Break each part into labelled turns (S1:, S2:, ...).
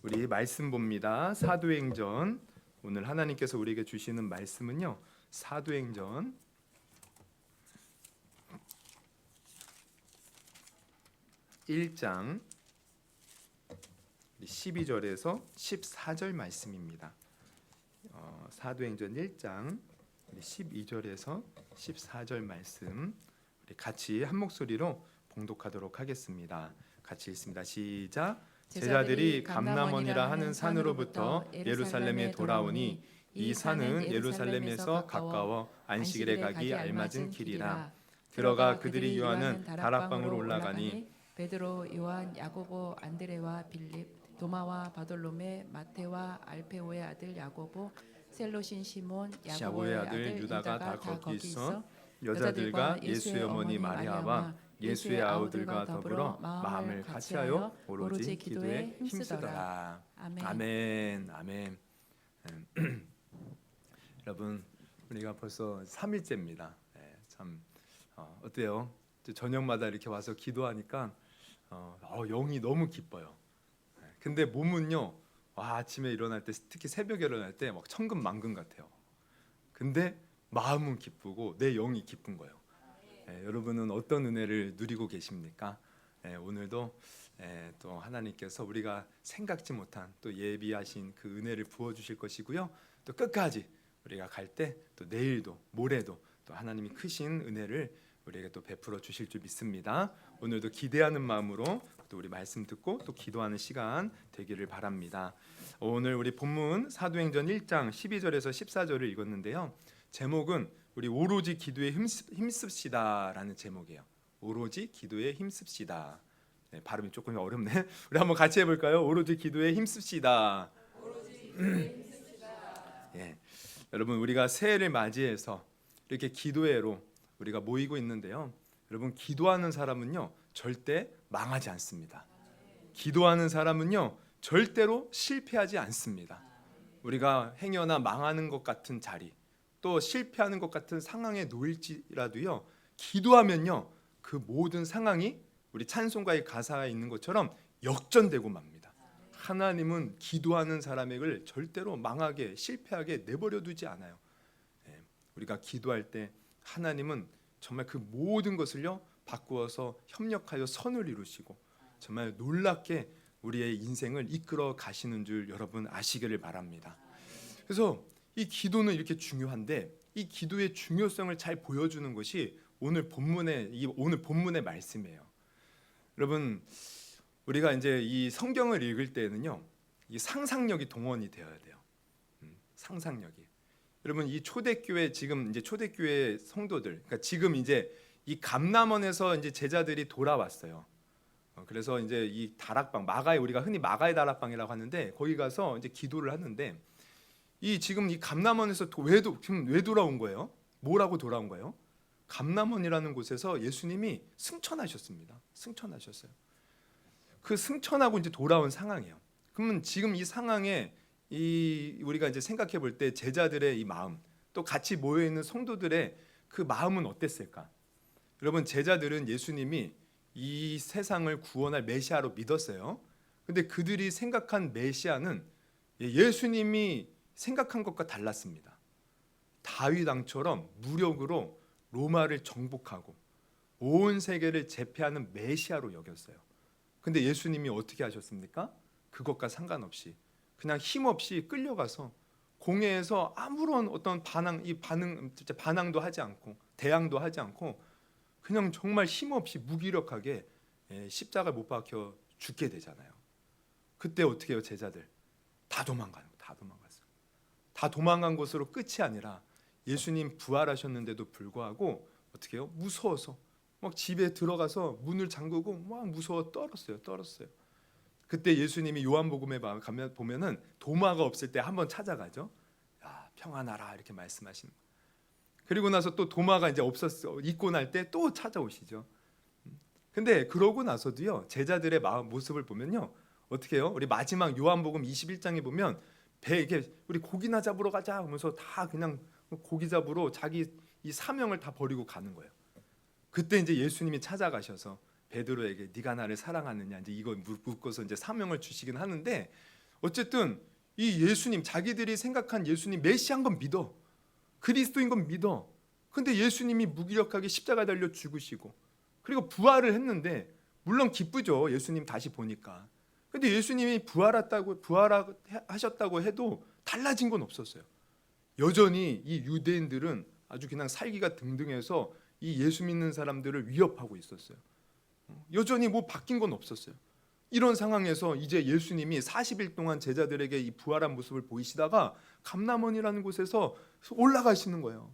S1: 우리 말씀 봅니다. 사도행전. 오늘 하나님께서 우리에게 주시는 말씀은요. 사도행전 1장 12절에서 14절 말씀입니다. 사도행전 1장 12절에서 14절 말씀 우리 같이 한 목소리로 봉독하도록 하겠습니다. 같이 읽습니다. 시작. 제자들이 감람원이라 하는 산으로부터 예루살렘에 돌아오니 이 산은 예루살렘에서 가까워 안식일에 가기 알맞은 길이라. 들어가 그들이 유하는 다락방으로 올라가니
S2: 베드로, 요한, 야고보, 안드레와 빌립, 도마와 바돌로메, 마테와 알페오의 아들 야고보, 셀로신 시몬, 야고보의 아들 유다가 다 거기 있어
S1: 여자들과 예수의 어머니 마리아와 예수의 아우들과 더불어 마음을 같이하여 오로지 기도에 힘쓰더라. 아멘. 아멘. 여러분, 우리가 벌써 3일째입니다. 참 어때요? 저녁마다 이렇게 와서 기도하니까 영이 너무 기뻐요. 근데 몸은요, 아침에 일어날 때, 특히 새벽에 일어날 때 막 천근만근 같아요. 근데 마음은 기쁘고 내 영이 기쁜 거예요. 여러분은 어떤 은혜를 누리고 계십니까? 오늘도 또 하나님께서 우리가 생각지 못한 또 예비하신 그 은혜를 부어주실 것이고요. 또 끝까지 우리가 갈 때 또 내일도 모레도 또 하나님이 크신 은혜를 우리에게 또 베풀어 주실 줄 믿습니다. 오늘도 기대하는 마음으로 또 우리 말씀 듣고 또 기도하는 시간 되기를 바랍니다. 오늘 우리 본문 사도행전 1장 12절에서 14절을 읽었는데요. 제목은 우리 오로지 기도에 힘씁시다라는 제목이에요. 오로지 기도에 힘씁시다. 발음이 조금 어렵네. 우리 한번 같이 해볼까요? 오로지 기도에 힘씁시다. 여러분, 우리가 새해를 맞이해서 이렇게 기도회로 우리가 모이고 있는데요. 여러분, 기도하는 사람은요 절대 망하지 않습니다. 기도하는 사람은요 절대로 실패하지 않습니다. 우리가 행여나 망하는 것 같은 자리, 또 실패하는 것 같은 상황에 놓일지라도요, 기도하면요 그 모든 상황이 우리 찬송가의 가사에 있는 것처럼 역전되고 맙니다. 하나님은 기도하는 사람에게 절대로 망하게, 실패하게 내버려 두지 않아요. 우리가 기도할 때 하나님은 정말 그 모든 것을요 바꾸어서 협력하여 선을 이루시고 정말 놀랍게 우리의 인생을 이끌어 가시는 줄 여러분 아시기를 바랍니다. 그래서 이 기도는 이렇게 중요한데 이 기도의 중요성을 잘 보여주는 것이 오늘 본문의 말씀이에요. 여러분, 우리가 이제 이 성경을 읽을 때는요, 이 상상력이 동원이 되어야 돼요. 상상력이. 여러분, 이 초대교회 지금 이제 초대교회 성도들, 그러니까 지금 이제 이 감람원에서 이제 제자들이 돌아왔어요. 그래서 이제 이 다락방 마가의, 우리가 흔히 마가의 다락방이라고 하는데 거기 가서 이제 기도를 하는데 이 지금 이 감람원에서 지금 왜 돌아온 거예요? 뭐라고 돌아온 거예요? 감람원이라는 곳에서 예수님이 승천하셨습니다. 승천하셨어요. 그 승천하고 이제 돌아온 상황이에요. 그러면 지금 이 상황에 우리가 이제 생각해 볼 때 제자들의 이 마음, 또 같이 모여 있는 성도들의 그 마음은 어땠을까? 여러분, 제자들은 예수님이 이 세상을 구원할 메시아로 믿었어요. 근데 그들이 생각한 메시아는 예수님이 생각한 것과 달랐습니다. 다윗 왕처럼 무력으로 로마를 정복하고 온 세계를 제패하는 메시아로 여겼어요. 근데 예수님이 어떻게 하셨습니까? 그것과 상관없이 그냥 힘없이 끌려가서 공회에서 아무런 어떤 반항도 하지 않고 대항도 하지 않고 그냥 정말 힘없이 무기력하게 십자가에 못 박혀 죽게 되잖아요. 그때 어떻게 해요? 제자들 다 도망갔어요. 다 도망간 것으로 끝이 아니라 예수님 부활하셨는데도 불구하고 어떻게 해요? 무서워서 막 집에 들어가서 문을 잠그고 막 무서워 떨었어요. 그때 예수님이 요한복음에 가면 보면은 도마가 없을 때 한번 찾아가죠. 야, 평안하라 이렇게 말씀하시는. 그리고 나서 또 도마가 이제 없었어. 잊고 날 때 또 찾아오시죠. 근데 그러고 나서도요. 제자들의 마음 모습을 보면요. 어떻게 해요? 우리 마지막 요한복음 21장에 보면 배 이렇게 우리 고기나 잡으러 가자 하면서 다 그냥 고기 잡으러 자기 이 사명을 다 버리고 가는 거예요. 그때 이제 예수님이 찾아가셔서 베드로에게 네가 나를 사랑하느냐 이제 이거 묻고서 이제 사명을 주시긴 하는데 어쨌든 이 예수님 자기들이 생각한 예수님 메시아인 건 믿어. 그리스도인 건 믿어. 근데 예수님이 무기력하게 십자가 달려 죽으시고 그리고 부활을 했는데 물론 기쁘죠. 예수님 다시 보니까. 근데 예수님이 부활하셨다고 해도 달라진 건 없었어요. 여전히 이 유대인들은 아주 그냥 살기가 등등해서 이 예수 믿는 사람들을 위협하고 있었어요. 여전히 뭐 바뀐 건 없었어요. 이런 상황에서 이제 예수님이 40일 동안 제자들에게 이 부활한 모습을 보이시다가 감람원이라는 곳에서 올라가시는 거예요.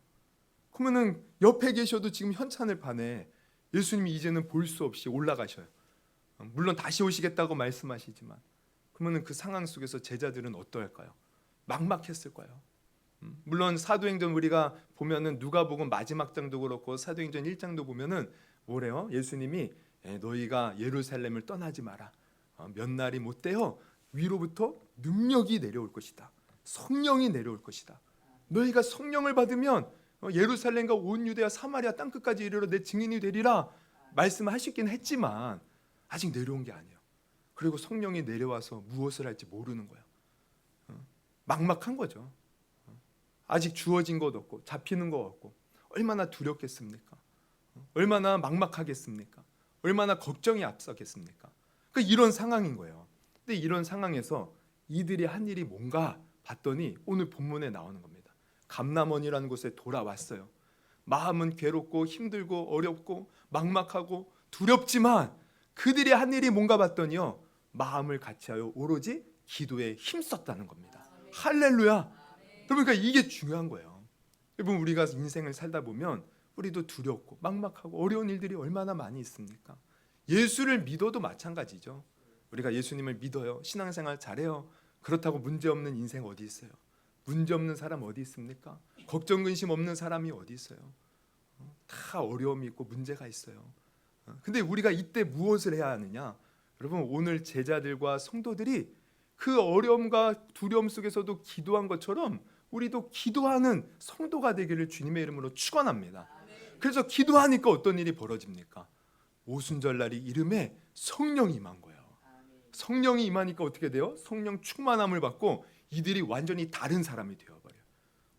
S1: 그러면은 옆에 계셔도 지금 현찬을 반해 예수님이 이제는 볼 수 없이 올라가셔요. 물론 다시 오시겠다고 말씀하시지만 그러면은 그 상황 속에서 제자들은 어떠할까요? 막막했을 거예요. 물론 사도행전 우리가 보면은 누가복음 마지막 장도 그렇고 사도행전 1장도 보면은 뭐래요? 예수님이 너희가 예루살렘을 떠나지 마라. 몇 날이 못 되어 위로부터 능력이 내려올 것이다. 성령이 내려올 것이다. 너희가 성령을 받으면 예루살렘과 온 유대와 사마리아 땅끝까지 이르러 내 증인이 되리라 말씀하시긴 했지만 아직 내려온 게 아니에요. 그리고 성령이 내려와서 무엇을 할지 모르는 거예요. 막막한 거죠. 아직 주어진 것 없고 잡히는 것 없고 얼마나 두렵겠습니까? 얼마나 막막하겠습니까? 얼마나 걱정이 앞서겠습니까? 이런 상황인 거예요. 근데 이런 상황에서 이들이 한 일이 뭔가 봤더니 오늘 본문에 나오는 겁니다. 감람원이라는 곳에 돌아왔어요. 마음은 괴롭고 힘들고 어렵고 막막하고 두렵지만 그들이 한 일이 뭔가 봤더니요, 마음을 같이하여 오로지 기도에 힘썼다는 겁니다. 할렐루야. 그러니까 이게 중요한 거예요. 여러분 우리가 인생을 살다 보면 우리도 두렵고 막막하고 어려운 일들이 얼마나 많이 있습니까? 예수를 믿어도 마찬가지죠. 우리가 예수님을 믿어요. 신앙생활 잘해요. 그렇다고 문제없는 인생 어디 있어요? 문제없는 사람 어디 있습니까? 걱정 근심 없는 사람이 어디 있어요? 다 어려움이 있고 문제가 있어요. 근데 우리가 이때 무엇을 해야 하느냐? 여러분 오늘 제자들과 성도들이 그 어려움과 두려움 속에서도 기도한 것처럼 우리도 기도하는 성도가 되기를 주님의 이름으로 축원합니다. 그래서 기도하니까 어떤 일이 벌어집니까? 오순절날이 이름에 성령이 임한 거예요. 성령이 임하니까 어떻게 돼요? 성령 충만함을 받고 이들이 완전히 다른 사람이 되어버려요.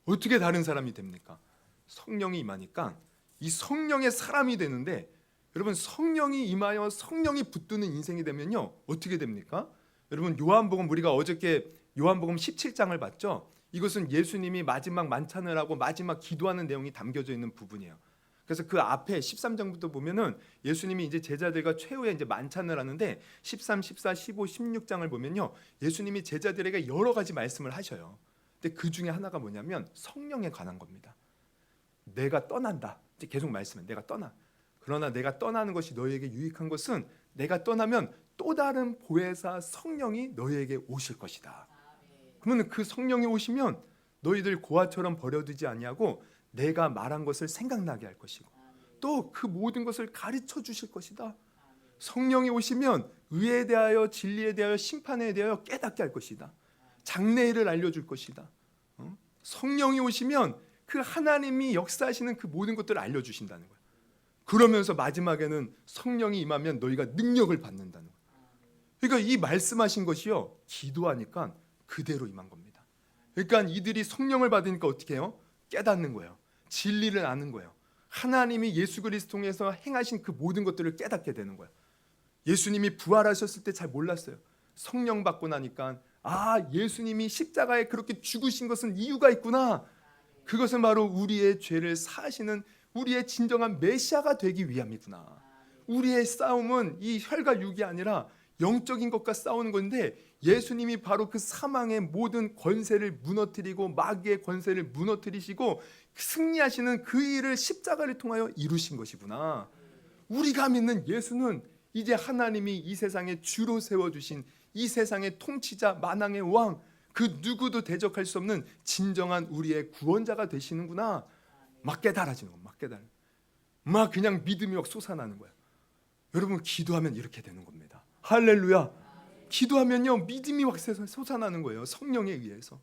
S1: 어떻게 다른 사람이 됩니까? 성령이 임하니까 이 성령의 사람이 되는데 여러분 성령이 임하여 성령이 붙드는 인생이 되면요 어떻게 됩니까? 여러분 요한복음 우리가 어저께 요한복음 17장을 봤죠? 이것은 예수님이 마지막 만찬을 하고 마지막 기도하는 내용이 담겨져 있는 부분이에요. 그래서 그 앞에 13장부터 보면은 예수님이 이제 제자들과 최후의 이제 만찬을 하는데 13, 14, 15, 16장을 보면요. 예수님이 제자들에게 여러 가지 말씀을 하셔요. 근데 그 중에 하나가 뭐냐면 성령에 관한 겁니다. 내가 떠난다. 이제 계속 말씀해. 내가 떠나. 그러나 내가 떠나는 것이 너희에게 유익한 것은 내가 떠나면 또 다른 보혜사 성령이 너희에게 오실 것이다. 그러면 그 성령이 오시면 너희들 고아처럼 버려두지 아니하고 내가 말한 것을 생각나게 할 것이고 또 그 모든 것을 가르쳐 주실 것이다. 성령이 오시면 의에 대하여 진리에 대하여 심판에 대하여 깨닫게 할 것이다. 장래일을 알려줄 것이다. 성령이 오시면 그 하나님이 역사하시는 그 모든 것들을 알려주신다는 거예요. 그러면서 마지막에는 성령이 임하면 너희가 능력을 받는다는 거예요. 그러니까 이 말씀하신 것이요 기도하니까 그대로 임한 겁니다. 그러니까 이들이 성령을 받으니까 어떻게 해요? 깨닫는 거예요. 진리를 아는 거예요. 하나님이 예수 그리스도 통해서 행하신 그 모든 것들을 깨닫게 되는 거예요. 예수님이 부활하셨을 때 잘 몰랐어요. 성령 받고 나니까 예수님이 십자가에 그렇게 죽으신 것은 이유가 있구나. 그것은 바로 우리의 죄를 사하시는 우리의 진정한 메시아가 되기 위함이구나. 우리의 싸움은 이 혈과 육이 아니라 영적인 것과 싸우는 건데 예수님이 바로 그 사망의 모든 권세를 무너뜨리고 마귀의 권세를 무너뜨리시고 승리하시는 그 일을 십자가를 통하여 이루신 것이구나. 우리가 믿는 예수는 이제 하나님이 이 세상에 주로 세워주신 이 세상의 통치자 만왕의 왕, 그 누구도 대적할 수 없는 진정한 우리의 구원자가 되시는구나. 막 깨달아지는 거야. 막 깨달아. 막 그냥 믿음이 막 솟아나는 거야. 여러분 기도하면 이렇게 되는 겁니다. 할렐루야. 기도하면요 믿음이 막 솟아나는 거예요. 성령에 의해서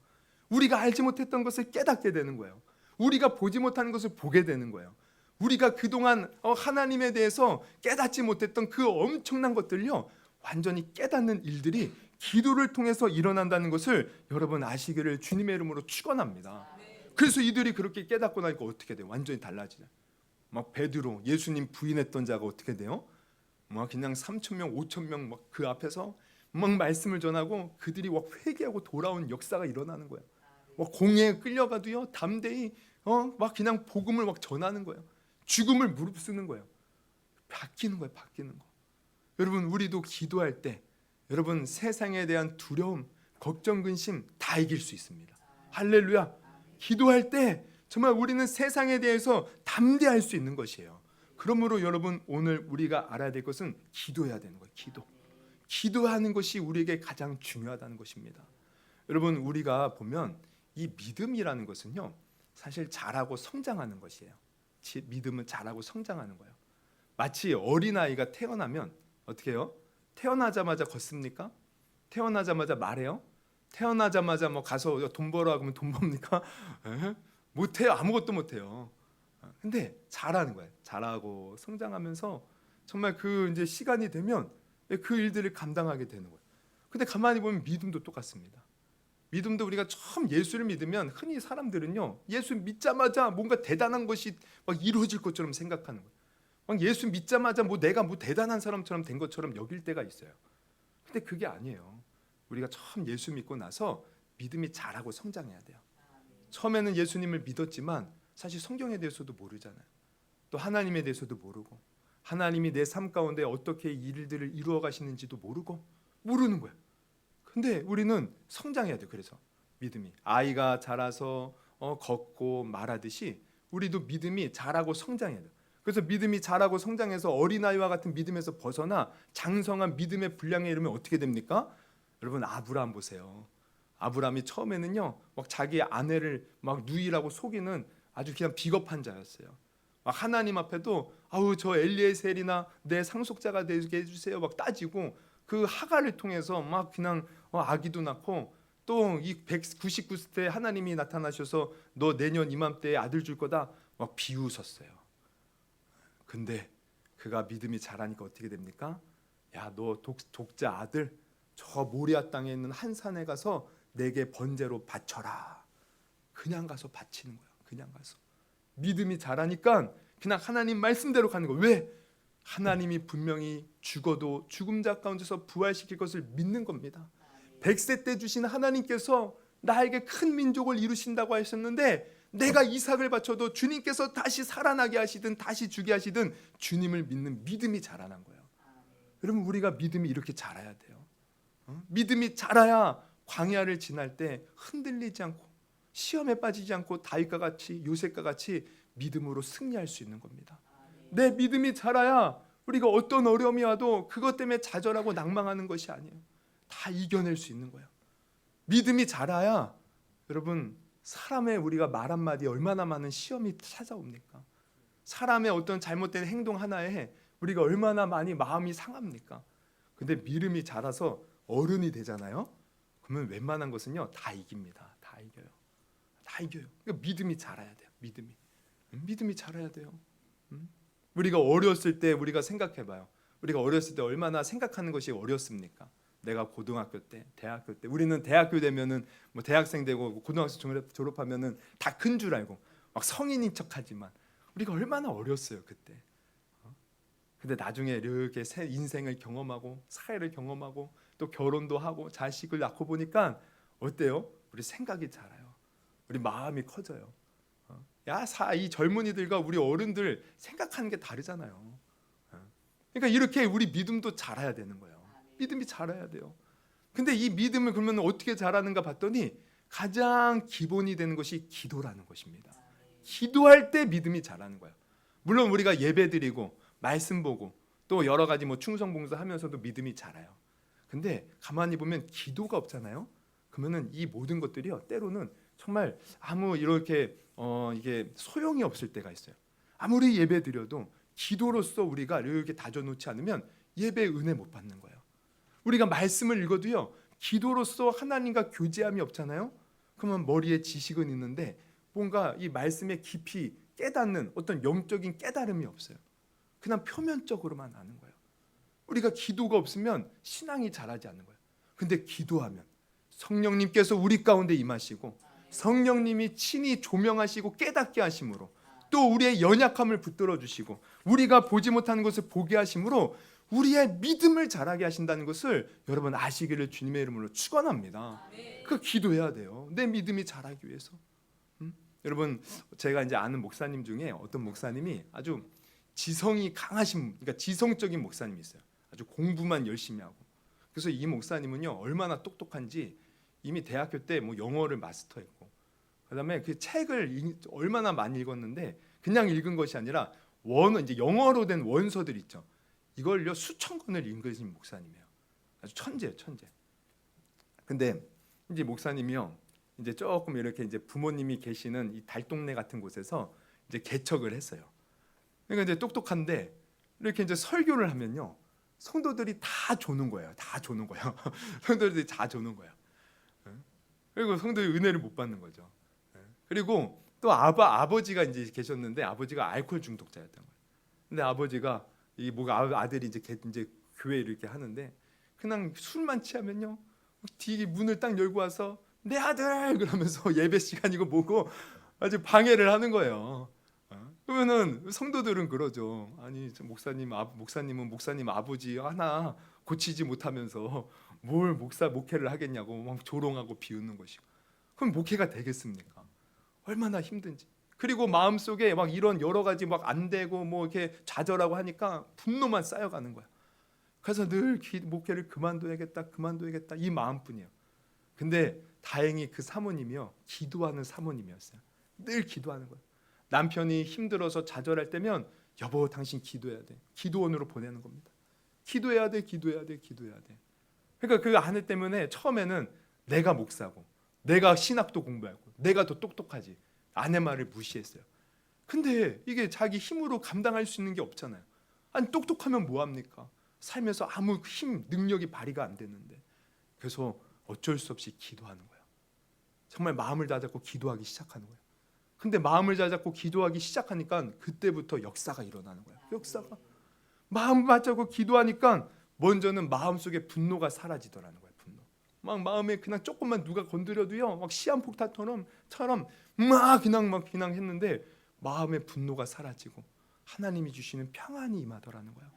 S1: 우리가 알지 못했던 것을 깨닫게 되는 거예요. 우리가 보지 못하는 것을 보게 되는 거예요. 우리가 그동안 하나님에 대해서 깨닫지 못했던 그 엄청난 것들요, 완전히 깨닫는 일들이 기도를 통해서 일어난다는 것을 여러분 아시기를 주님의 이름으로 축원합니다. 그래서 이들이 그렇게 깨닫고 나니까 어떻게 돼요? 완전히 달라지죠. 막 베드로, 예수님 부인했던 자가 어떻게 돼요? 막 그냥 3,000명, 5,000명 막 그 앞에서 막 말씀을 전하고 그들이 막 회개하고 돌아온 역사가 일어나는 거예요. 막 공회에 끌려가도요 담대히 막 그냥 복음을 막 전하는 거예요. 죽음을 무릅쓰는 거예요. 바뀌는 거예요, 바뀌는 거. 여러분 우리도 기도할 때 여러분 세상에 대한 두려움, 걱정, 근심 다 이길 수 있습니다. 할렐루야. 기도할 때 정말 우리는 세상에 대해서 담대할 수 있는 것이에요. 그러므로 여러분 오늘 우리가 알아야 될 것은 기도해야 되는 거예요. 기도하는 것이 우리에게 가장 중요하다는 것입니다. 여러분 우리가 보면 이 믿음이라는 것은요 사실 자라고 성장하는 것이에요. 믿음은 자라고 성장하는 거예요. 마치 어린아이가 태어나면 어떻게 해요? 태어나자마자 걷습니까? 태어나자마자 말해요? 태어나자마자 뭐 가서 돈 벌어 하면 돈 법니까? 못해요. 아무것도 못해요. 근데 자라는 거예요. 자라고 성장하면서 정말 그 이제 시간이 되면 그 일들을 감당하게 되는 거예요. 근데 가만히 보면 믿음도 똑같습니다. 믿음도 우리가 처음 예수를 믿으면 흔히 사람들은요 예수 믿자마자 뭔가 대단한 것이 막 이루어질 것처럼 생각하는 거예요. 막 예수 믿자마자 뭐 내가 뭐 대단한 사람처럼 된 것처럼 여길 때가 있어요. 근데 그게 아니에요. 우리가 처음 예수 믿고 나서 믿음이 자라고 성장해야 돼요. 처음에는 예수님을 믿었지만 사실 성경에 대해서도 모르잖아요. 또 하나님에 대해서도 모르고 하나님이 내 삶 가운데 어떻게 일들을 이루어 가시는지도 모르는 거예요. 근데 우리는 성장해야 돼요. 그래서 믿음이 아이가 자라서 걷고 말하듯이 우리도 믿음이 자라고 성장해야 돼요. 그래서 믿음이 자라고 성장해서 어린아이와 같은 믿음에서 벗어나 장성한 믿음의 분량에 이르면 어떻게 됩니까? 여러분 아브라함 보세요. 아브라함이 처음에는요 막 자기 아내를 막 누이라고 속이는 아주 그냥 비겁한 자였어요. 막 하나님 앞에도 아우 저 엘리에셀이나 내 상속자가 되게 해주세요 막 따지고 그 하갈을 통해서 막 그냥 아기도 낳고 또 이 199세 하나님이 나타나셔서 너 내년 이맘때에 아들 줄 거다 막 비웃었어요. 근데 그가 믿음이 자라니까 어떻게 됩니까? 야 너 독자 아들 저 모리아 땅에 있는 한 산에 가서 내게 번제로 바쳐라. 그냥 가서 바치는 거야. 그냥 가서 믿음이 자라니까 그냥 하나님 말씀대로 가는 거야. 왜? 하나님이 분명히 죽어도 죽음자 가운데서 부활시킬 것을 믿는 겁니다. 100세 때 주신 하나님께서 나에게 큰 민족을 이루신다고 하셨는데 내가 이삭을 바쳐도 주님께서 다시 살아나게 하시든 다시 죽게 하시든 주님을 믿는 믿음이 자라난 거예요. 여러분 우리가 믿음이 이렇게 자라야 돼요. 믿음이 자라야 광야를 지날 때 흔들리지 않고 시험에 빠지지 않고 다윗과 같이 요셉과 같이 믿음으로 승리할 수 있는 겁니다. 내 믿음이 자라야 우리가 어떤 어려움이 와도 그것 때문에 좌절하고 낭망하는 것이 아니에요. 다 이겨낼 수 있는 거예요. 믿음이 자라야 여러분 사람의 우리가 말 한마디에 얼마나 많은 시험이 찾아옵니까? 사람의 어떤 잘못된 행동 하나에 우리가 얼마나 많이 마음이 상합니까? 근데 믿음이 자라서 어른이 되잖아요. 그러면 웬만한 것은요 다 이깁니다. 다 이겨요. 다 이겨요. 그러니까 믿음이 자라야 돼요. 믿음이 자라야 돼요. 우리가 어렸을 때 우리가 생각해봐요. 우리가 어렸을 때 얼마나 생각하는 것이 어렸습니까? 내가 고등학교 때, 대학교 때, 우리는 대학교 되면은 뭐 대학생 되고 고등학생 졸업하면은 다 큰 줄 알고 막 성인인 척하지만 우리가 얼마나 어렸어요 그때. 근데 나중에 이렇게 새 인생을 경험하고 사회를 경험하고 또 결혼도 하고 자식을 낳고 보니까 어때요? 우리 생각이 자라요. 우리 마음이 커져요. 이 젊은이들과 우리 어른들 생각하는 게 다르잖아요. 그러니까 이렇게 우리 믿음도 자라야 되는 거예요. 믿음이 자라야 돼요. 근데 이 믿음을 그러면 어떻게 자라는가 봤더니 가장 기본이 되는 것이 기도라는 것입니다. 기도할 때 믿음이 자라는 거예요. 물론 우리가 예배드리고 말씀 보고 또 여러 가지 뭐 충성봉사하면서도 믿음이 자라요. 근데 가만히 보면 기도가 없잖아요. 그러면은 이 모든 것들이요 때로는 정말 아무 이렇게 이게 소용이 없을 때가 있어요. 아무리 예배드려도 기도로서 우리가 이렇게 다져놓지 않으면 예배의 은혜 못 받는 거예요. 우리가 말씀을 읽어도요 기도로서 하나님과 교제함이 없잖아요. 그러면 머리에 지식은 있는데 뭔가 이 말씀의 깊이 깨닫는 어떤 영적인 깨달음이 없어요. 그냥 표면적으로만 아는 거예요. 우리가 기도가 없으면 신앙이 자라지 않는 거예요. 근데 기도하면 성령님께서 우리 가운데 임하시고 성령님이 친히 조명하시고 깨닫게 하심으로 또 우리의 연약함을 붙들어 주시고 우리가 보지 못하는 것을 보게 하심으로 우리의 믿음을 자라게 하신다는 것을 여러분 아시기를 주님의 이름으로 축원합니다. 그 기도해야 돼요. 내 믿음이 자라기 위해서. 여러분 제가 이제 아는 목사님 중에 어떤 목사님이 아주 지성이 강하신, 그러니까 지성적인 목사님이 있어요. 아주 공부만 열심히 하고. 그래서 이 목사님은요 얼마나 똑똑한지 이미 대학교 때 뭐 영어를 마스터했고, 그다음에 그 책을 얼마나 많이 읽었는데 그냥 읽은 것이 아니라 이제 영어로 된 원서들 있죠. 이걸요 수천 권을 읽으신 목사님이에요. 아주 천재예요, 천재. 근데 이제 목사님이요 이제 조금 이렇게 이제 부모님이 계시는 이 달동네 같은 곳에서 이제 개척을 했어요. 그러니까 이제 똑똑한데 이렇게 이제 설교를 하면요 성도들이 다 조는 거예요. 다 조는 거예요. 성도들이 다 조는 거예요. 그리고 성도들이 은혜를 못 받는 거죠. 그리고 또 아버지가 이제 계셨는데 아버지가 알코올 중독자였던 거예요. 근데 아버지가 이 뭐가 아들이 이제 교회 이렇게 하는데 그냥 술만 취하면요 뒤 문을 딱 열고 와서 내 아들 그러면서 예배 시간이고 뭐고 아주 방해를 하는 거예요. 그러면은 성도들은 그러죠. 아니 목사님은 목사님 아버지 하나 고치지 못하면서 뭘 목회를 하겠냐고 막 조롱하고 비웃는 것이고. 그럼 목회가 되겠습니까? 얼마나 힘든지. 그리고 마음속에 막 이런 여러 가지 막 안 되고 뭐 이렇게 좌절하고 하니까 분노만 쌓여가는 거야. 그래서 늘 목회를 그만둬야겠다 이 마음뿐이에요. 근데 다행히 그 사모님이요 기도하는 사모님이었어요. 늘 기도하는 거예요. 남편이 힘들어서 좌절할 때면 여보 당신 기도해야 돼. 기도원으로 보내는 겁니다. 기도해야 돼. 그러니까 그 아내 때문에 처음에는 내가 목사고 내가 신학도 공부하고 내가 더 똑똑하지 아내 말을 무시했어요. 근데 이게 자기 힘으로 감당할 수 있는 게 없잖아요. 아니 똑똑하면 뭐합니까? 살면서 아무 능력이 발휘가 안 되는데. 그래서 어쩔 수 없이 기도하는 거예요. 정말 마음을 다잡고 기도하기 시작하는 거예요. 근데 마음을 다잡고 기도하기 시작하니까 그때부터 역사가 일어나는 거예요. 역사가. 마음 다잡고 기도하니까 먼저는 마음속에 분노가 사라지더라는 거예요. 분노. 막 마음에 그냥 조금만 누가 건드려도요. 막 시한폭탄처럼 막 그냥 했는데 마음의 분노가 사라지고 하나님이 주시는 평안이 임하더라는 거예요.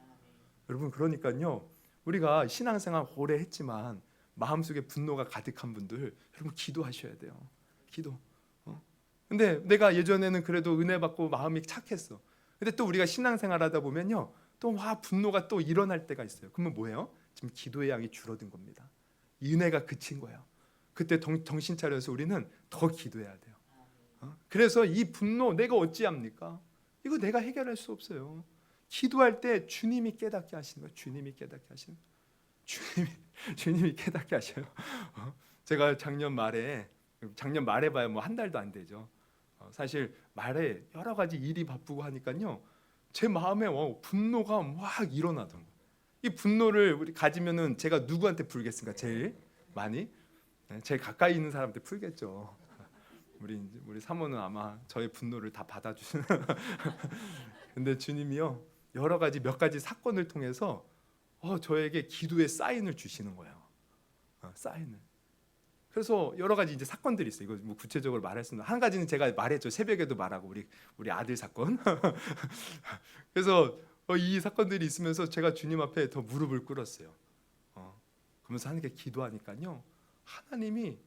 S1: 여러분 그러니까요. 우리가 신앙생활 오래 했지만 마음속에 분노가 가득한 분들 여러분 기도하셔야 돼요. 기도. 근데 내가 예전에는 그래도 은혜 받고 마음이 착했어. 근데 또 우리가 신앙생활하다 보면요. 또 분노가 또 일어날 때가 있어요. 그러면 뭐예요? 지금 기도의 양이 줄어든 겁니다. 이 은혜가 그친 거예요. 그때 정신 차려서 우리는 더 기도해야 돼요. 그래서 이 분노 내가 어찌합니까? 이거 내가 해결할 수 없어요. 기도할 때 주님이 깨닫게 하시는 거예요. 주님이 깨닫게 하시는 거예요. 주님이 깨닫게 하셔요. 제가 작년 말에 봐야 뭐 한 달도 안 되죠. 사실 말에 여러 가지 일이 바쁘고 하니까요. 제 마음에 분노가 막 일어나던 거예요. 이 분노를 우리 가지면은 제가 누구한테 풀겠습니까? 제일 많이? 제일 가까이 있는 사람한테 풀겠죠. 우리 사모는 아마 저의 분노를 다 받아주시는. 근데 주님이요 여러 가지 몇 가지 사건을 통해서 저에게 기도의 사인을 주시는 거예요. 사인을. 그래서 여러 가지 이제 사건들이 있어요. 이거 뭐 구체적으로 말할 수는 한 가지는 제가 말했죠. 새벽에도 말하고 우리 아들 사건. 그래서 이 사건들이 있으면서 제가 주님 앞에 더 무릎을 꿇었어요. 그러면서 하나님께 기도하니까요. 하나님이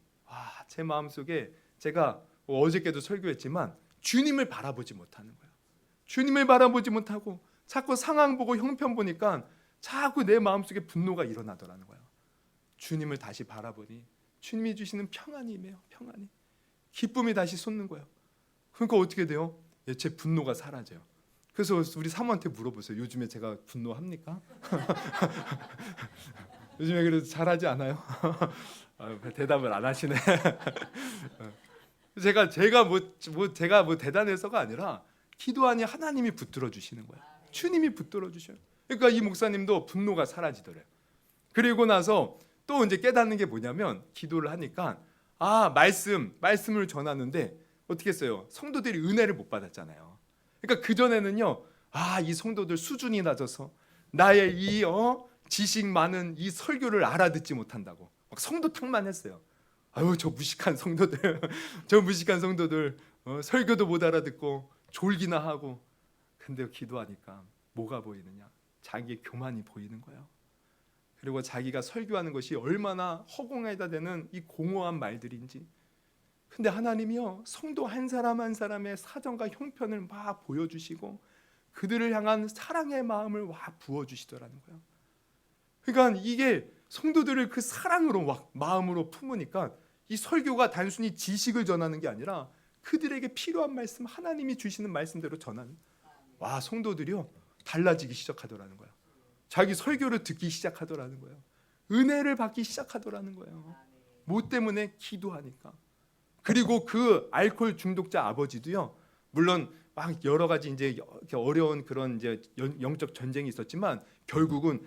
S1: 제 마음속에 제가 어저께도 설교했지만 주님을 바라보지 못하는 거예요. 주님을 바라보지 못하고 자꾸 상황 보고 형편 보니까 자꾸 내 마음속에 분노가 일어나더라는 거예요. 주님을 다시 바라보니 주님이 주시는 평안이 임해요. 평안이. 기쁨이 다시 솟는 거예요. 그러니까 어떻게 돼요? 제 분노가 사라져요. 그래서 우리 사모한테 물어보세요. 요즘에 제가 분노합니까? 요즘에 그래도 잘하지 않아요? 대답을 안 하시네. 제가 뭐 대단해서가 아니라 기도하니 하나님이 붙들어 주시는 거예요. 주님이 붙들어 주셔요. 그러니까 이 목사님도 분노가 사라지더래요. 그리고 나서 또 이제 깨닫는 게 뭐냐면 기도를 하니까 말씀을 전하는데 어떻게 했어요? 성도들이 은혜를 못 받았잖아요. 그러니까 그 전에는요, 이 성도들 수준이 낮아서 나의 이 지식 많은 이 설교를 알아듣지 못한다고 막 성도 탓만 했어요. 아유, 저 무식한 성도들, 저 무식한 성도들 설교도 못 알아듣고 졸기나 하고. 근데 기도하니까 뭐가 보이느냐? 자기의 교만이 보이는 거예요. 그리고 자기가 설교하는 것이 얼마나 허공에다 대는 이 공허한 말들인지. 근데 하나님이요, 성도 한 사람 한 사람의 사정과 형편을 막 보여주시고 그들을 향한 사랑의 마음을 막 부어주시더라는 거예요. 그러니까 이게 성도들을 그 사랑으로 막 마음으로 품으니까 이 설교가 단순히 지식을 전하는 게 아니라 그들에게 필요한 말씀, 하나님이 주시는 말씀대로 전하는, 성도들이요 달라지기 시작하더라는 거예요. 자기 설교를 듣기 시작하더라는 거예요. 은혜를 받기 시작하더라는 거예요. 뭐 때문에? 기도하니까. 그리고 그 알코올 중독자 아버지도요, 물론 막 여러 가지 이제 어려운 그런 이제 영적 전쟁이 있었지만 결국은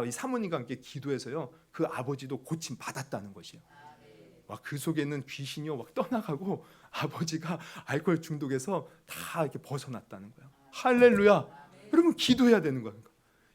S1: 이 사모님과 함께 기도해서요, 그 아버지도 고침 받았다는 것이에요. 그 속에는 귀신이요 막 떠나가고 아버지가 알코올 중독에서 다 이렇게 벗어났다는 거예요. 할렐루야. 여러분, 기도해야 되는 거예요.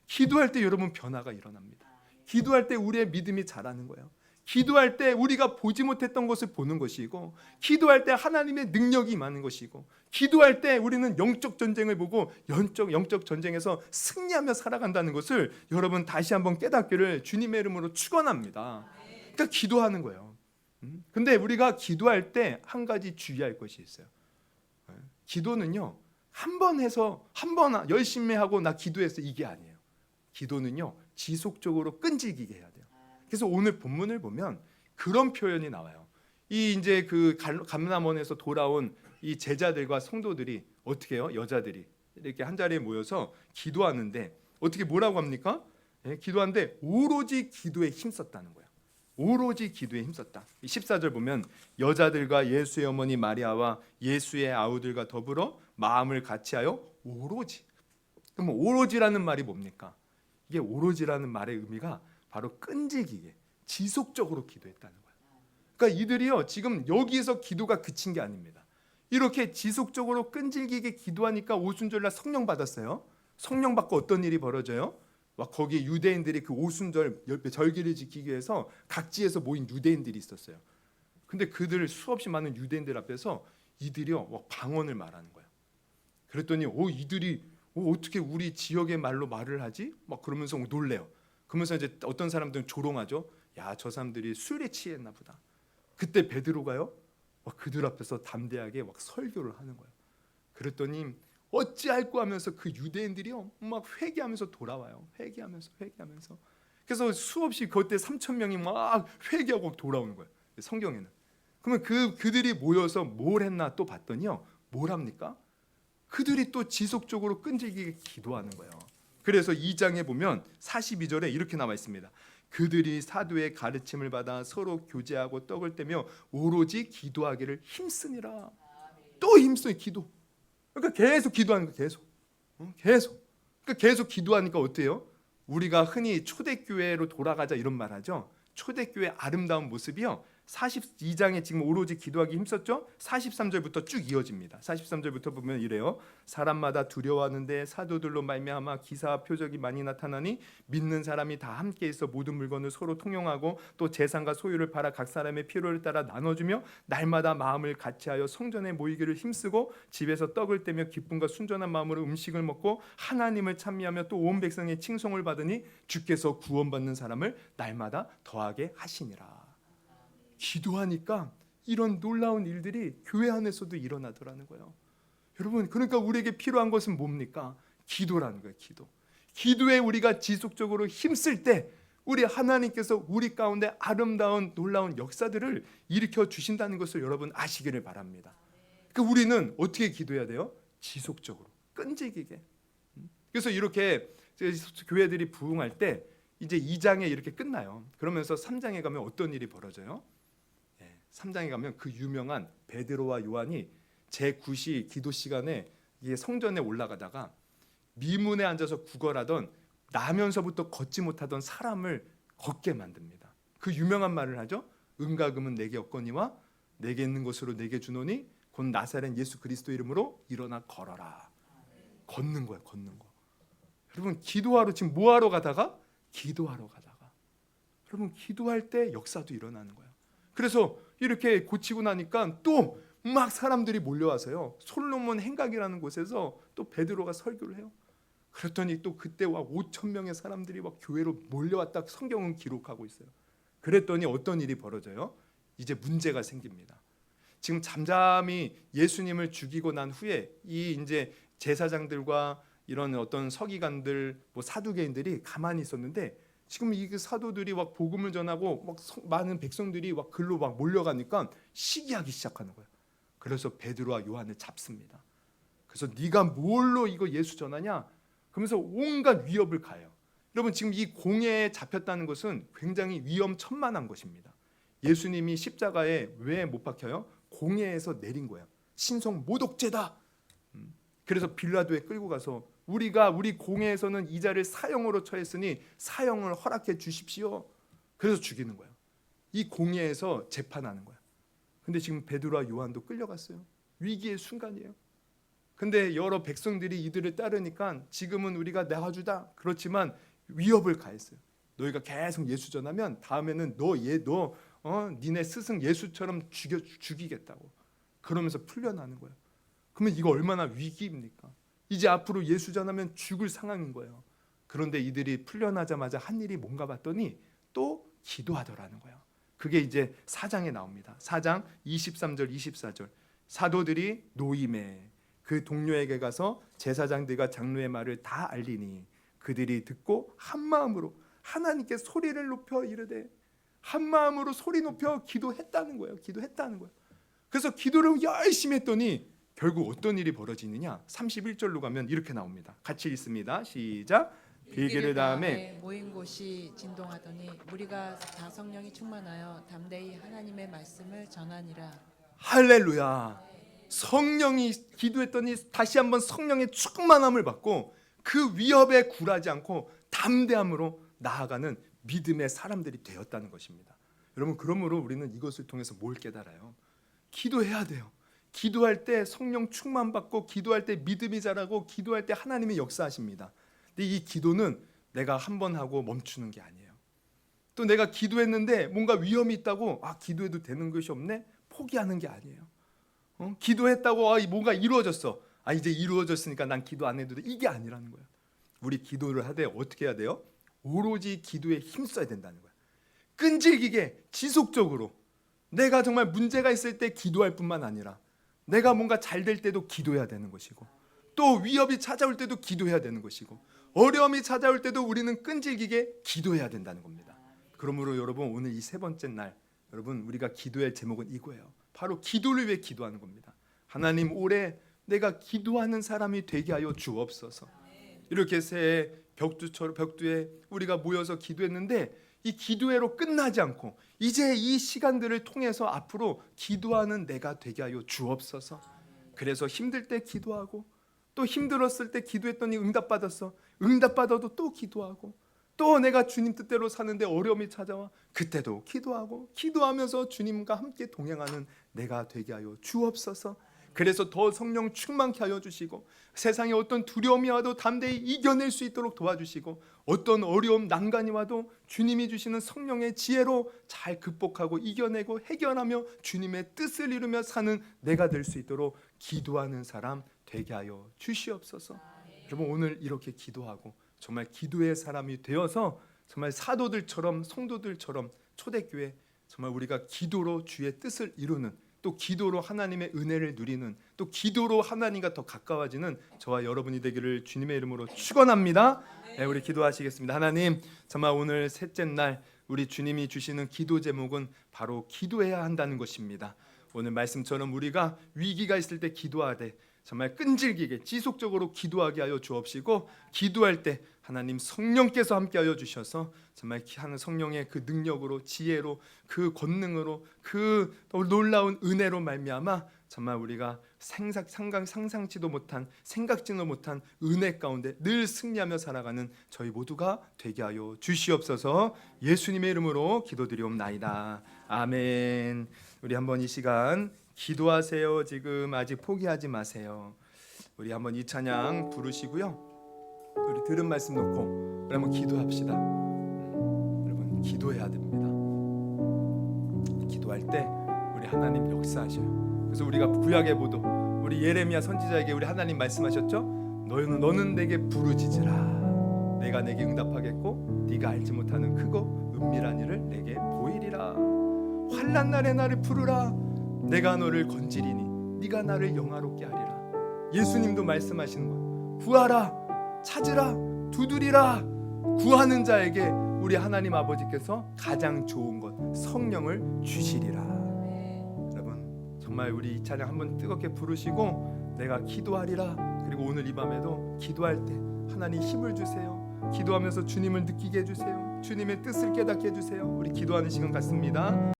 S1: 기도할 때 여러분 변화가 일어납니다. 기도할 때 우리의 믿음이 자라는 거예요. 기도할 때 우리가 보지 못했던 것을 보는 것이고, 기도할 때 하나님의 능력이 임하는 것이고, 기도할 때 우리는 영적 전쟁을 보고 영적 전쟁에서 승리하며 살아간다는 것을 여러분 다시 한번 깨닫기를 주님의 이름으로 축원합니다. 그러니까 기도하는 거예요. 근데 우리가 기도할 때 한 가지 주의할 것이 있어요. 기도는요, 한 번 해서 한 번 열심히 하고 나 기도했어, 이게 아니에요. 기도는요, 지속적으로 끈질기게 해야 돼요. 그래서 오늘 본문을 보면 그런 표현이 나와요. 이 이제 그 감람원에서 돌아온 이 제자들과 성도들이 어떻게 해요? 여자들이 이렇게 한 자리에 모여서 기도하는데 어떻게 뭐라고 합니까? 기도하는데 오로지 기도에 힘썼다는 거예요. 오로지 기도에 힘썼다. 14절 보면 여자들과 예수의 어머니 마리아와 예수의 아우들과 더불어 마음을 같이하여 오로지. 그럼 오로지라는 말이 뭡니까? 이게 오로지라는 말의 의미가 바로 끈질기게 지속적으로 기도했다는 거예요. 그러니까 이들이요, 지금 여기에서 기도가 그친 게 아닙니다. 이렇게 지속적으로 끈질기게 기도하니까 오순절날 성령 받았어요. 성령 받고 어떤 일이 벌어져요? 거기에 유대인들이 그 오순절 절기를 지키기 위해서 각지에서 모인 유대인들이 있었어요. 근데 그들 수없이 많은 유대인들 앞에서 이들이요 방언을 말하는 거예요. 그랬더니 이들이 어떻게 우리 지역의 말로 말을 하지? 막 그러면서 놀래요. 그러면서 이제 어떤 사람들은 조롱하죠. 야, 저 사람들이 술에 취했나 보다. 그때 베드로가요, 그들 앞에서 담대하게 설교를 하는 거예요. 그랬더니 어찌할꼬 하면서 그 유대인들이요 막 회개하면서 돌아와요. 회개하면서. 그래서 수없이 그때 3,000명이 막 회개하고 돌아오는 거예요. 성경에는. 그러면 그들이 모여서 뭘 했나 또 봤더니요, 뭘 합니까? 그들이 또 지속적으로 끈질기게 기도하는 거예요. 그래서 2장에 보면 42절에 이렇게 나와 있습니다. 그들이 사도의 가르침을 받아 서로 교제하고 떡을 떼며 오로지 기도하기를 힘쓰니라. 또 힘써요, 기도. 그러니까 계속 기도하는 거예요. 계속. 그러니까 계속 기도하니까 어때요? 우리가 흔히 초대교회로 돌아가자 이런 말 하죠. 초대교회 아름다운 모습이요, 42장에 지금 오로지 기도하기 힘썼죠. 43절부터 쭉 이어집니다. 43절부터 보면 이래요. 사람마다 두려워하는데 사도들로 말미암아 기사와 표적이 많이 나타나니 믿는 사람이 다 함께 있어 모든 물건을 서로 통용하고 또 재산과 소유를 팔아 각 사람의 필요를 따라 나눠주며 날마다 마음을 같이하여 성전에 모이기를 힘쓰고 집에서 떡을 떼며 기쁨과 순전한 마음으로 음식을 먹고 하나님을 찬미하며 또 온 백성의 칭송을 받으니 주께서 구원받는 사람을 날마다 더하게 하시니라. 기도하니까 이런 놀라운 일들이 교회 안에서도 일어나더라는 거예요. 여러분, 그러니까 우리에게 필요한 것은 뭡니까? 기도라는 거예요. 기도에 우리가 지속적으로 힘쓸 때 우리 하나님께서 우리 가운데 아름다운 놀라운 역사들을 일으켜 주신다는 것을 여러분 아시기를 바랍니다. 그러니까 우리는 어떻게 기도해야 돼요? 지속적으로 끈질기게. 그래서 이렇게 교회들이 부흥할 때 이제 2장에 이렇게 끝나요. 그러면서 3장에 가면 어떤 일이 벌어져요? 3장에 가면 그 유명한 베드로와 요한이 제9시 기도 시간에 성전에 올라가다가 미문에 앉아서 구걸하던 나면서부터 걷지 못하던 사람을 걷게 만듭니다. 그 유명한 말을 하죠. 은과 금은 내게 없거니와 내게 있는 것으로 내게 주노니 곧 나사렛 예수 그리스도 이름으로 일어나 걸어라. 걷는 거야, 걷는 거. 여러분 기도하러 지금 뭐하러 가다가? 기도하러 가다가. 여러분 기도할 때 역사도 일어나는 거예요. 그래서 이렇게 고치고 나니까 또 막 사람들이 몰려와서요. 솔로몬 행각이라는 곳에서 또 베드로가 설교를 해요. 그랬더니 또 그때 와 5천 명의 사람들이 막 교회로 몰려왔다 성경은 기록하고 있어요. 그랬더니 어떤 일이 벌어져요? 이제 문제가 생깁니다. 지금 잠잠히 예수님을 죽이고 난 후에 이 이제 제사장들과 이런 어떤 서기관들, 뭐 사두개인들이 가만히 있었는데 지금 이 사도들이 막 복음을 전하고 막 많은 백성들이 막 글로 막 몰려가니까 시기하기 시작하는 거예요. 그래서 베드로와 요한을 잡습니다. 그래서 네가 뭘로 이거 예수 전하냐? 그러면서 온갖 위협을 가해요. 여러분 지금 이 공회에 잡혔다는 것은 굉장히 위험천만한 것입니다. 예수님이 십자가에 왜 못 박혀요? 공회에서 내린 거예요. 신성 모독죄다. 그래서 빌라도에 끌고 가서 우리 공회에서는 이 자를 사형으로 처했으니 사형을 허락해 주십시오. 그래서 죽이는 거예요. 이 공회에서 재판하는 거예요. 근데 지금 베드로와 요한도 끌려갔어요. 위기의 순간이에요. 근데 여러 백성들이 이들을 따르니까 지금은 우리가 나와주다. 그렇지만 위협을 가했어요. 너희가 계속 예수 전하면 다음에는 니네 스승 예수처럼 죽이겠다고. 그러면서 풀려나는 거예요. 그러면 이거 얼마나 위기입니까? 이제 앞으로 예수 전하면 죽을 상황인 거예요. 그런데 이들이 풀려나자마자 한 일이 뭔가 봤더니 또 기도하더라는 거예요. 그게 이제 4장에 나옵니다. 4장 23절 24절. 사도들이 노임에 그 동료에게 가서 제사장들과 장로의 말을 다 알리니 그들이 듣고 한 마음으로 하나님께 소리를 높여 이르되 한 마음으로 소리 높여 기도했다는 거예요. 기도했다는 거예요. 그래서 기도를 열심히 했더니 결국 어떤 일이 벌어지느냐? 31절로 가면 이렇게 나옵니다. 같이 읽습니다. 시작. 빌기를 다음에
S2: 모인 곳이 진동하더니 무리가 다 성령이 충만하여 담대히 하나님의 말씀을 전하니라.
S1: 할렐루야. 성령이 기도했더니 다시 한번 성령의 충만함을 받고 그 위협에 굴하지 않고 담대함으로 나아가는 믿음의 사람들이 되었다는 것입니다. 여러분 그러므로 우리는 이것을 통해서 뭘 깨달아요? 기도해야 돼요. 기도할 때 성령 충만 받고 기도할 때 믿음이 자라고 기도할 때 하나님이 역사하십니다. 근데 이 기도는 내가 한 번 하고 멈추는 게 아니에요. 또 내가 기도했는데 뭔가 위험이 있다고 기도해도 되는 것이 없네? 포기하는 게 아니에요. 기도했다고 뭔가 이루어졌어. 이제 이루어졌으니까 난 기도 안 해도 돼. 이게 아니라는 거예요. 우리 기도를 하되 어떻게 해야 돼요? 오로지 기도에 힘써야 된다는 거예요. 끈질기게 지속적으로 내가 정말 문제가 있을 때 기도할 뿐만 아니라 내가 뭔가 잘 될 때도 기도해야 되는 것이고 또 위협이 찾아올 때도 기도해야 되는 것이고 어려움이 찾아올 때도 우리는 끈질기게 기도해야 된다는 겁니다. 그러므로 여러분 오늘 이 세 번째 날 여러분 우리가 기도할 제목은 이거예요. 바로 기도를 위해 기도하는 겁니다. 하나님 올해 내가 기도하는 사람이 되게 하여 주옵소서. 이렇게 새해 벽두에 우리가 모여서 기도했는데 이 기도회로 끝나지 않고 이제 이 시간들을 통해서 앞으로 기도하는 내가 되게 하여 주옵소서. 그래서 힘들 때 기도하고 또 힘들었을 때 기도했더니 응답받았어. 응답받아도 또 기도하고 또 내가 주님 뜻대로 사는데 어려움이 찾아와 그때도 기도하고 기도하면서 주님과 함께 동행하는 내가 되게 하여 주옵소서. 그래서 더 성령 충만케 하여 주시고 세상에 어떤 두려움이 와도 담대히 이겨낼 수 있도록 도와주시고 어떤 어려움 난간이 와도 주님이 주시는 성령의 지혜로 잘 극복하고 이겨내고 해결하며 주님의 뜻을 이루며 사는 내가 될 수 있도록 기도하는 사람 되게 하여 주시옵소서. 여러분 오늘 이렇게 기도하고 정말 기도의 사람이 되어서 정말 사도들처럼 성도들처럼 초대교회 정말 우리가 기도로 주의 뜻을 이루는 또 기도로 하나님의 은혜를 누리는 또 기도로 하나님과 더 가까워지는 저와 여러분이 되기를 주님의 이름으로 축원합니다. 네, 우리 기도하시겠습니다. 하나님 정말 오늘 셋째 날 우리 주님이 주시는 기도 제목은 바로 기도해야 한다는 것입니다. 오늘 말씀처럼 우리가 위기가 있을 때 기도하되 정말 끈질기게 지속적으로 기도하게 하여 주옵시고 기도할 때 하나님 성령께서 함께하여 주셔서 정말 하는 성령의 그 능력으로 지혜로 그 권능으로 그 놀라운 은혜로 말미암아 정말 우리가 상상치도 못한 생각지도 못한 은혜 가운데 늘 승리하며 살아가는 저희 모두가 되게 하여 주시옵소서. 예수님의 이름으로 기도드리옵나이다. 아멘. 우리 한번 이 시간 기도하세요. 지금 아직 포기하지 마세요. 우리 한번 이 찬양 부르시고요. 우리 들은 말씀 놓고 우리 한번 기도합시다. 여러분 기도해야 됩니다. 기도할 때 우리 하나님 역사하셔요. 그래서 우리가 구약에 보도 우리 예레미야 선지자에게 우리 하나님 말씀하셨죠. 너는 내게 부르짖으라. 내가 내게 응답하겠고 네가 알지 못하는 크고 은밀한 일을 내게 보이리라. 환난 날에 나를 부르라. 내가 너를 건지리니 네가 나를 영화롭게 하리라. 예수님도 말씀하시는 것, 구하라, 찾으라, 두드리라. 구하는 자에게 우리 하나님 아버지께서 가장 좋은 것 성령을 주시리라. 여러분 정말 우리 이 찬양 한번 뜨겁게 부르시고 내가 기도하리라. 그리고 오늘 이 밤에도 기도할 때 하나님 힘을 주세요. 기도하면서 주님을 느끼게 해주세요. 주님의 뜻을 깨닫게 해주세요. 우리 기도하는 시간 같습니다.